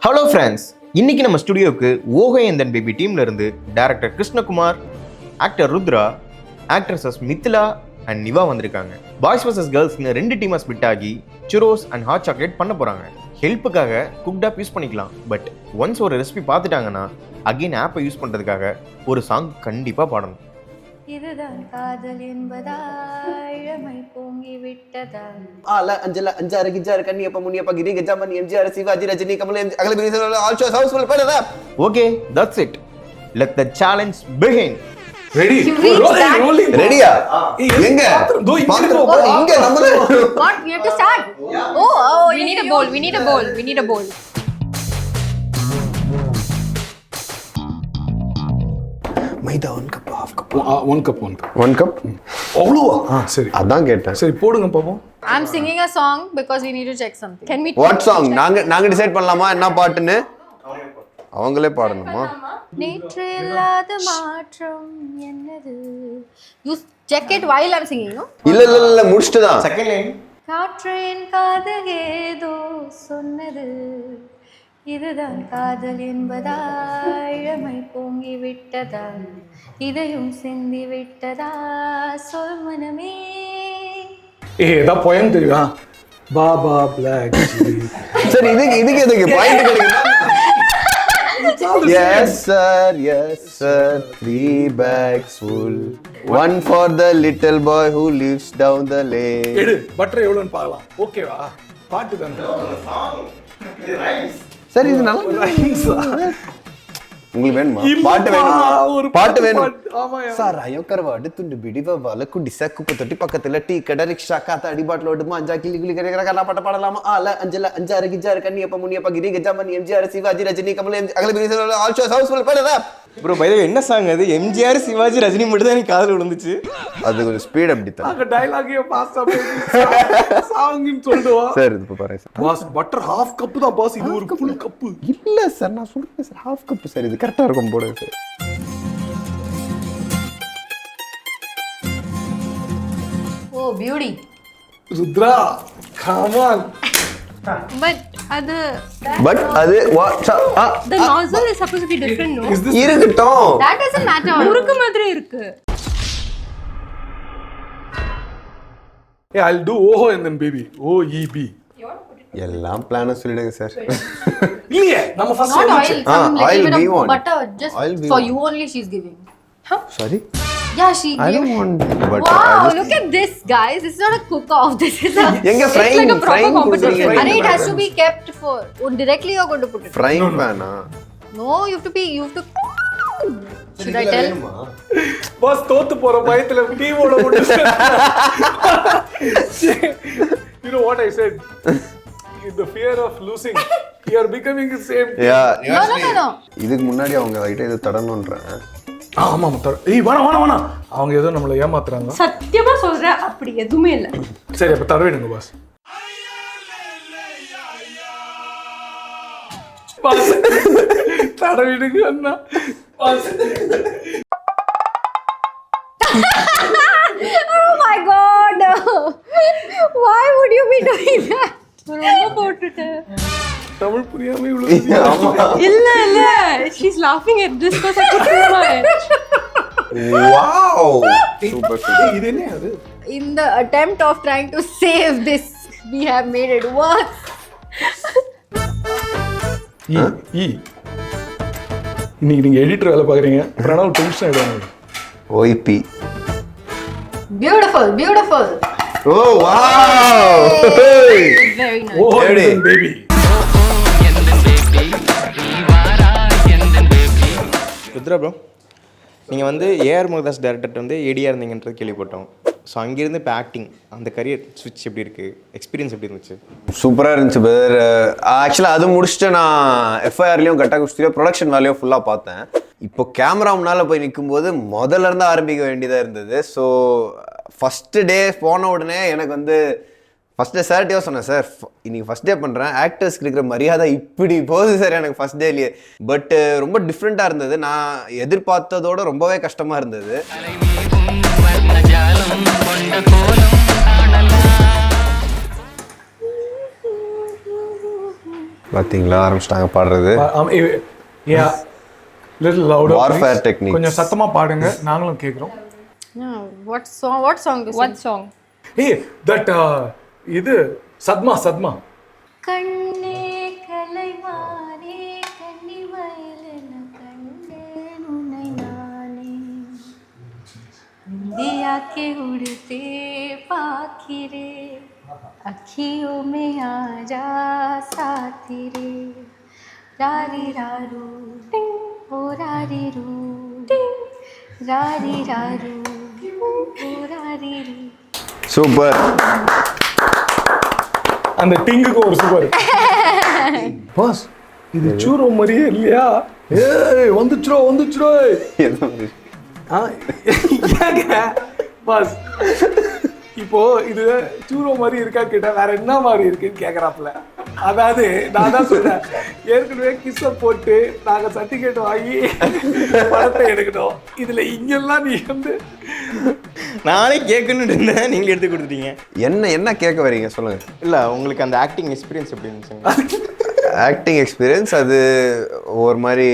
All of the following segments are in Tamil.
ஹலோ ஃப்ரெண்ட்ஸ், இன்னைக்கு நம்ம ஸ்டுடியோவுக்கு ஓகே எந்தன் பேபி டீம்ல இருந்து director Krishnakumar, actor Rudra, actresses Mithila and Niva வந்திருக்காங்க. பாய்ஸ் vs கேர்ள்ஸ்னு 2 டீமா ஸ்பிட் ஆகி சுரோஸ் அண்ட் ஹாட் சாக்லேட் பண்ண போறாங்க. ஹெல்ப்புக்காக குக்ட் ஆப் யூஸ் பண்ணிக்கலாம். பட் ஒன்ஸ் ஒரு ரெசிபி பார்த்துட்டாங்கன்னா அகைன் ஆப்பை யூஸ் பண்றதுக்காக ஒரு சாங் கண்டிப்பா பாடணும். இதுதான் காதல் என்பதா இளமை பொங்கி விட்டதா ஆல அஞ்சல அஞ்சாறு கிஜாறு கண்ணியப்ப முனியப்ப கிரி கஜாமணி எம்ஜிஆர் சிவாஜி ரஜினி கமல் அகலபிரி ஆல் ஷோஸ் ஹவுஸ்ஃபுல் படதா. Okay, that's it. Let the challenge begin. Ready ரெடியா? எங்க இங்க நம்ம what we have to start. Oh we need a bowl. Maida 1 cup half cup 1 cup அவ்வளவா? சரி அதான் கேட்டேன். சரி போடுங்க பாப்போம். I'm singing a song because we need to check something. Can we what song? நாங்க டிசைட் பண்ணலாமா என்ன பாட்டுன்னு? அவங்களே பாடணுமா? நேற்று இல்லாத மாற்றம் என்னது? You check it while I'm singing, no? இல்ல முடிச்சிட்டு தான். Second line. காற்றின் காதல் ஏதோ சொன்னது, இதுதான் காதல் என்பதா இளமை பொங்கி விட்டதா இதையும் சிந்தி விட்டதா சொல் மனமே. ஏதா போயம் தெரியுமா? பாபா பிளாக். சரி இதுக்கு எதுக்கு பாயிண்ட் கிடைக்குது? Yes sir 3 bags full, one for the little boy who lives down the lane. எடு பட்டர் எவ்வளவுன்னு பார்க்கலாம். ஓகேவா? பாட்டு தானே. சரி இது நல்லா ரைம்ஸ். உங்களுக்கு வேணுமா? பாட்டு வேணும். சார் ஐயோ கரவாடு துண்டு பிடிவ வால குடி சக்கு தொட்டி பக்கத்துல டீ கடை ரிக்ஷா காத்த அடி பாட்டில் ஓடுமா அஞ்சா கிளி கிளி கரை கரை பாட்ட பாடலாமா? ஆல அஞ்சல அஞ்சாறு கிஜாறு கண்ணியப்ப முனியப்ப கிரி கஜாமணி எம்ஜிஆர் சிவாஜி ரஜினி கமல் அகலபிரி ஆல் ஷோஸ் ஹவுஸ்ஃபுல் படதா. ப்ரோ பை தி வே என்ன சாங் அது? எம்ஜிஆர் சிவாஜி ரஜினி மட்டும் தான் எனக்கு காதுல விழுந்துச்சு. அது ஒரு ஸ்பீட் அப்படி தான். அங்க டயலாகே பாஸ் ஆபே சாங்னு சொல்லுவா. சார் இது பாருங்க sir. Boss butter half cup தான் பாஸ், இது ஒரு full cup. இல்ல சார் நான் சொல்றேன் சார் half cup சார், இது கரெக்ட்டா இருக்கும் போடுங்க sir. Oh beauty. Rudra come on. But அது the nozzle is supposed to be different, no? இருக்கட்டும். that doesn't matter. முறுக்கு மாதிரி இருக்கு. Hey, I'll do oho and then baby. OEB. எல்லாம் பிளான சொல்லிடுங்க சார். இல்லையே நம்ம first not oil, some oil little bit we of want. butter just Oil we for want. you only she's giving. Sorry? Yeah, she I gave. don't want butter. Wow, look at this guys. This is not a cook off. This is a எங்க it's frying like a proper frying competition. frying And it has to be kept for directly you're going to put it. frying pan ah. No, you have to should I tell? Boss தோத்து போற பயத்துல டீமோட போட்டு. You know what I said? The fear of losing, you are becoming the same. Yeah. No. இதுக்கு முன்னாடி அவங்க லைட்டா இது தடணும்ன்றேன். ஆமா ஏய் வாணா அவங்க ஏதோ நம்மள ஏமாத்துறாங்க. சத்தியமா சொல்றேன், அப்படி எதுவுமே இல்ல. சரி அப்ப தடவிடுங்க பாஸ். பாஸ் தடவிடுங்க அண்ணா. Pass Oh my god. Why would you be doing that? ரொம்ப போட்டுட்டேன். தமிழ் புரியாம இவ்வளவு. இல்ல she's laughing at this because I put too much. Wow. Super. இது என்ன அது? In the attempt of trying to save this, we have made it worse. இன்னைக்கு நீங்க எடிட்டர் வேலை பாக்குறீங்க. பிரணவ் டென்ஷன் ஆயிடுவாங்க. OIP. Beautiful. Oh wow. Very nice. Oh baby. Rudra bro, நீங்கள் வந்து ஏஆர் முருகதாஸ் டேரக்டர் வந்து ஏடியாக இருந்தீங்கன்றது கேள்விப்பட்டோம். ஸோ அங்கேருந்து இப்போ ஆக்டிங் அந்த கரியர் ஸ்விட்ச் எப்படி இருக்குது, எக்ஸ்பீரியன்ஸ் எப்படி இருந்துச்சு? சூப்பராக இருந்துச்சு பிரதர். ஆக்சுவலாக அது முடிச்சுட்டு நான் எஃப்ஐஆர்லேயும் கட்டா குஸ்திலையும் ப்ரொடக்ஷன் வேலையும் ஃபுல்லாக பார்த்தேன். இப்போ கேமரா முன்னால் போய் நிற்கும்போது முதல்ல இருந்து ஆரம்பிக்க வேண்டியதாக இருந்தது. ஸோ ஃபஸ்ட்டு டே போன உடனே எனக்கு வந்து ஃபஸ்ட்டு சார்கிட்டே சொன்னேன், சார் இன்னைக்கு ஃபஸ்ட் டே பண்ணுறேன், ஆக்டர்ஸ்க்கு இருக்கிற மரியாதை இப்படி போகுது சார் எனக்கு ஃபஸ்ட் டேலேயே. பட் ரொம்ப டிஃப்ரெண்ட்டாக இருந்தது. நான் எதிர்பார்த்ததோட ரொம்பவே கஷ்டமாக இருந்தது. பாத்தீங்களா ஆரம்பிச்சிட்டாங்க பாடுறது. Yeah, little louder. Warfare please. techniques. கொஞ்சம் சத்தமா பாடுங்க, நாங்களும் கேக்குறோம். What song is What song? Hey, that இது சத்மா. கண்ணே கலைவானே கன்னிமயிலென கண்டேன் உன்னை நானே इंदिया के उड़ते पाखिरे अखियों में आजा साथी रे रारी रारू टिंग ओ रारी रू टिंग रारी रारू ओ रारी रू. சூப்பர். அந்த டிங்குக்கு ஒரு சூப்பர். பாஸ் இது சூரோ மாதிரியே இல்லையா? ஏய் வந்துச்சுரோ. பாஸ் இப்போ இது சூரோ மாதிரி இருக்கா கேட்டா வேற என்ன மாதிரி இருக்குன்னு கேக்குறாப்ல. அதாவது நான் தான் சொன்னேன், ஏற்கனவே கிஸ்ஸ போட்டு நாங்க சர்டிபிகேட் வாங்கி படத்தை எடுக்கணும். இதுல இங்கெல்லாம் நீ வந்து நானே கேட்கணும்னு இருந்தேன், நீங்க எடுத்து கொடுத்துட்டீங்க. என்ன கேட்க வரீங்க சொல்லுங்க. இல்ல உங்களுக்கு அந்த ஆக்டிங் எக்ஸ்பீரியன்ஸ் எப்படி இருந்துச்சு? ஆக்டிங் எக்ஸ்பீரியன்ஸ் அது ஒரு மாதிரி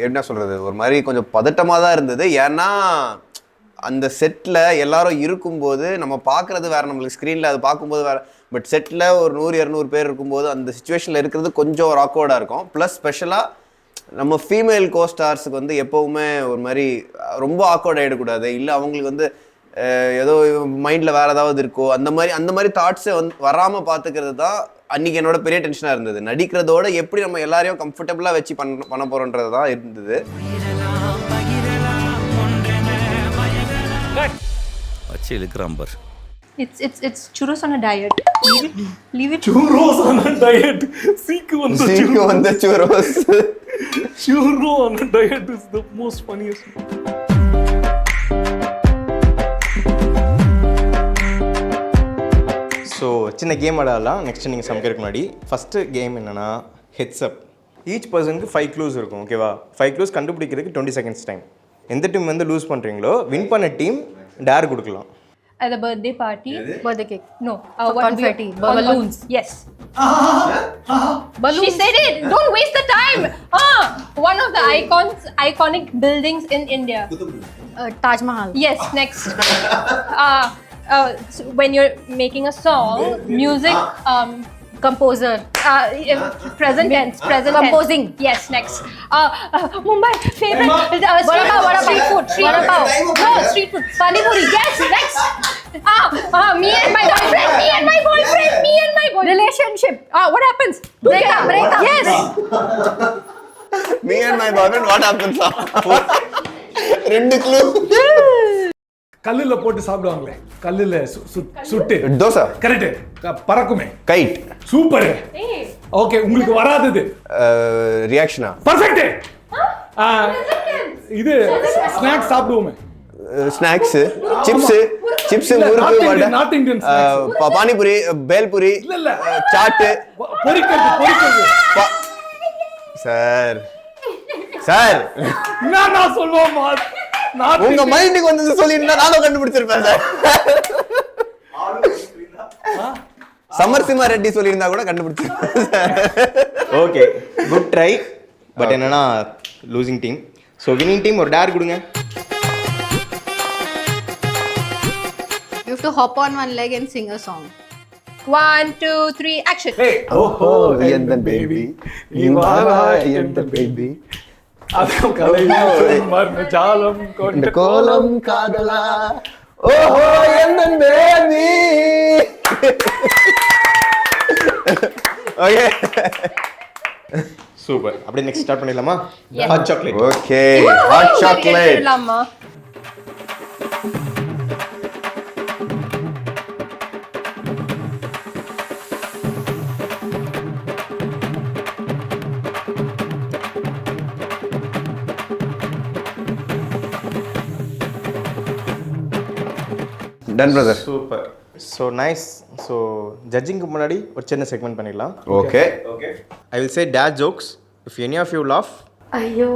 என்ன சொல்கிறது, ஒரு மாதிரி கொஞ்சம் பதட்டமாக தான் இருந்தது. ஏன்னா அந்த செட்டில் எல்லாரும் இருக்கும்போது நம்ம பார்க்குறது வேறு, நம்மளுக்கு ஸ்க்ரீனில் அது பார்க்கும்போது வேறு. பட் செட்டில் ஒரு 100-200 பேர் இருக்கும்போது அந்த சுச்சுவேஷனில் இருக்கிறது கொஞ்சம் ஒரு ஆக்வர்டாக இருக்கும். ப்ளஸ் ஸ்பெஷலாக நம்ம ஃபீமேல் கோஸ்டார்ஸுக்கு வந்து எப்போவுமே ஒரு மாதிரி ரொம்ப ஆக்வர்ட் ஆகிடக்கூடாது. இல்லை அவங்களுக்கு வந்து ஏதோ மைண்டில் வேறு ஏதாவது இருக்கோ அந்த மாதிரி தாட்ஸை வந்து வராமல் பார்த்துக்கிறது தான் அன்றைக்கி என்னோட பெரிய டென்ஷனாக இருந்தது. நடிக்கிறதோட எப்படி நம்ம எல்லாரையும் கம்ஃபர்டபுளாக வச்சு பண்ண போகிறோன்றது தான் இருந்தது. வச்சு இழுக்கிறான் பார். It's churros on a diet. Leave it. churros on a diet. சீக்கு வந்த churros. Churro on a diet is the most funniest. So சின்ன கேம் ஆடலாம். நெக்ஸ்ட் நீங்கள் சமைக்கிறதுக்கு முன்னாடி ஃபஸ்ட்டு கேம் என்னென்னா ஹெட்ஸ்அப். ஈச் பர்சனுக்கு 5 க்ளூஸ் இருக்கும், ஓகேவா? 5 க்ளூஸ் கண்டுபிடிக்கிறதுக்கு 20 செகண்ட்ஸ் டைம். எந்த டீம் வந்து லூஸ் பண்ணுறீங்களோ வின் பண்ண டீம் டேர் கொடுக்கலாம். At the birthday party. Birthday cake. No. Confetti. Balloons. Yes. Balloons. She said it. Don't waste the time. One of the iconic buildings in India. Taj Mahal. Yes. Next. So when you're making a song, music. Composer. Present tense. Composing. Yes. Next. Mumbai favorite. Street food. No, street food. Pani puri. Yes. Next. Me and my boyfriend. Relationship. What happens? Break up. Yes. Me and my boyfriend. What happens? 2 clue. கல்லுல போட்டு சாப்பிடுவாங்களே, கல்லுல சுட்டு தோசை. கரெக்ட். பறக்குமே. கைட். சூப்பர். ஓகே, உங்களுக்கு வராதது ரியாக்ஷனா? பர்ஃபெக்ட். இது ஸ்நாக்ஸ் சாப்பிடுவோமே. Snacks, chips, murukku, vada, north Indian panipuri, bhelpuri, இல்ல சாட்டு, பொரிக்கிறது. சார் நான் சொல்லுவோமா? உங்க மைண்டுக்கு வந்து சொல்லிருந்தா நானும் கண்டுபிடிச்சிருப்பேன் சார். சமர்சிமா ரெட்டி சொல்லியிருந்தா கூட கண்டுபிடிச்சிருப்பேன். Okay, good try. பட் என்னன்னா losing team. So winning team ஒரு டேர் கொடுங்க. You have to hop on one leg and sing a song. 1, 2, 3, action. ஓஹோ Enthan baby, நீவாரா Enthan baby, அதும் கலையும் ஜாலம் இந்த கோலம் காதலா, ஓஹோ Enthan baby. Okay, super. அப்படியே நெக்ஸ்ட் ஸ்டார்ட் பண்ணிடலாமா? Hot chocolate. Okay, hot chocolate. Done brother. Super. So nice. So ஜட்ஜிங்க்கு முன்னாடி ஒரு சின்ன செக்மெண்ட் பண்ணிடலாம். Okay, I will say dad jokes. If any of you laugh. ஐயோ.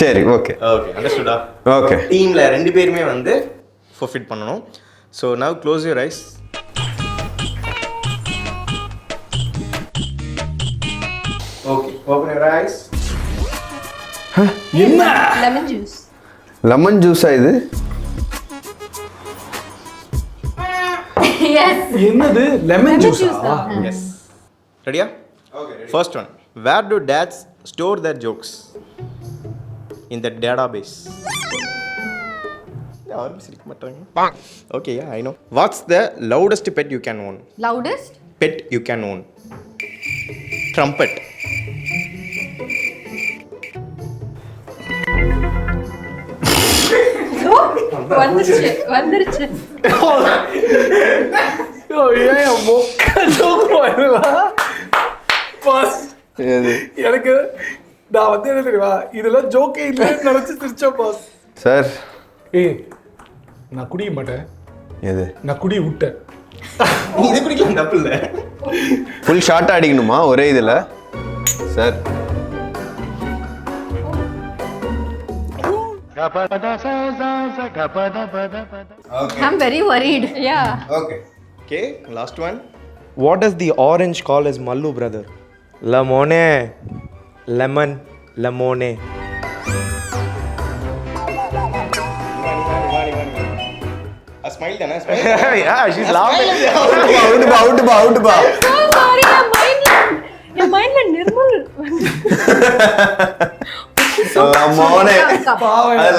சரி, ஓகே அண்டர்ஸ்டுடா? ஓகே. டீமில் 2 பேருமே வந்து ஃபோர்ஃபிட் பண்ணணும். So now close your eyes. Open your eyes. என்ன Lemon juice. லெமன் ஜூஸா இது? Yes. என்னது லெமன் ஜூஸா? Yes. Ready? Okay. First one. Where do dads store their jokes? In the database. யாரும் சிரிக்க மாட்டாங்க. Okay, yeah, I know. What's the loudest pet you can own? Loudest? Pet you can own. Trumpet. வந்துருச்சு. ஏன் மொக்க ஜோக் பண்ணுவா பாஸ்? எனக்கு நான் வந்து என்ன தெரியுமா, இதெல்லாம் ஜோக்கே இல்லைன்னு நினைச்சு சிரிச்சேன் பாஸ். சார் ஏய் நான் குடிக்க மாட்டேன். எது? நான் குடி விட்டேன். நீ இது குடிக்கலாம் தப்பு இல்லை. ஃபுல் ஷார்ட்டாக அடிக்கணுமா ஒரே இதில்? Sir I'm very worried. Yeah. Okay, last one. What does the orange call his Mallu brother? Lemone. Lemon. Lemone. A smile dana? Yeah, she's laughing. Out பா. So sorry, என் மைண்ட்ல நிர்மல்.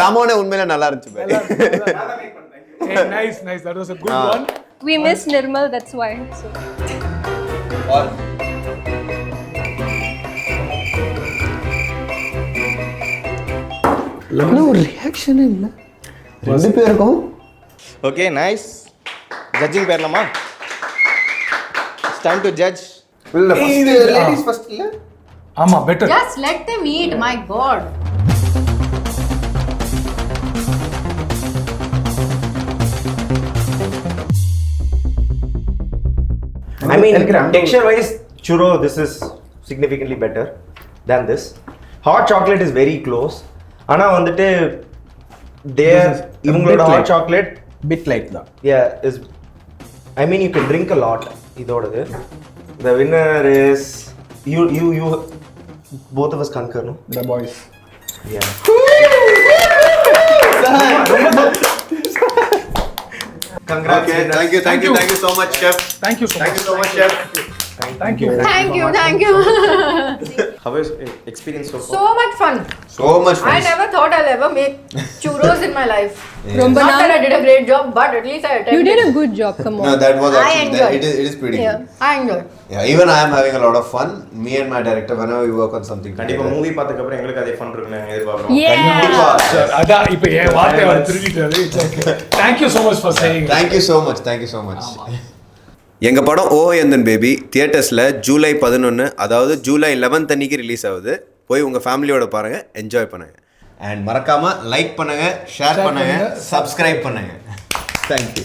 லெமோனே உண்மையில நல்லா இருந்துச்சு. Nice. That was a good one. We miss Nirmal, that's why. So. ஒரு ரியாக்ஷன் இல்ல ரெண்டு பேருக்கும். Okay, nice. Judging பேர்லாமா? It's time to judge. இல்ல ladies first இல்ல? ஆமா better. Just let them eat, my god. I mean, texture-wise, churro, this is significantly better than this. Hot chocolate is very close. ஆனா வந்துட்டு இவங்களோட hot chocolate bit light தான். yeah is I mean you can drink a lot இதோடது. The winner is you both of us concur, no? The boys. Yeah. Congrats. Okay, thank you so much chef. Thank you so much chef. Thank you. Thank you. How was experience so far? So much fun. So much fun. I never thought I'll ever make churros in my life. Romba Not that I did a great job, but at least I attempted. You did a good job, come on. No, that was I actually enjoyed. it is pretty Yeah, good. I enjoyed. Yeah, even I am having a lot of fun. Me and my director, whenever we work on something கண்டிப்பா together. மூவி பார்த்ததுக்கு அப்புறம் எங்களுக்கு அதே ஃபன் இருக்குன்னு எதிர்பார்க்கறோம். Yeah. அதான் இப்போ என் வார்த்தை அவர் திருடிட்டாரு. Thank you so much for saying. Thank you so much. எங்கள் படம் ஓ எந்தன் பேபி தியேட்டர்ஸில் ஜூலை 11 அதாவது ஜூலை 11 அன்னைக்கு ரிலீஸ் ஆகுது. போய் உங்கள் ஃபேமிலியோட பாருங்கள், என்ஜாய் பண்ணுங்கள். அண்ட் மறக்காமல் லைக் பண்ணுங்கள், ஷேர் பண்ணுங்கள், சப்ஸ்கிரைப் பண்ணுங்கள். தேங்க்யூ.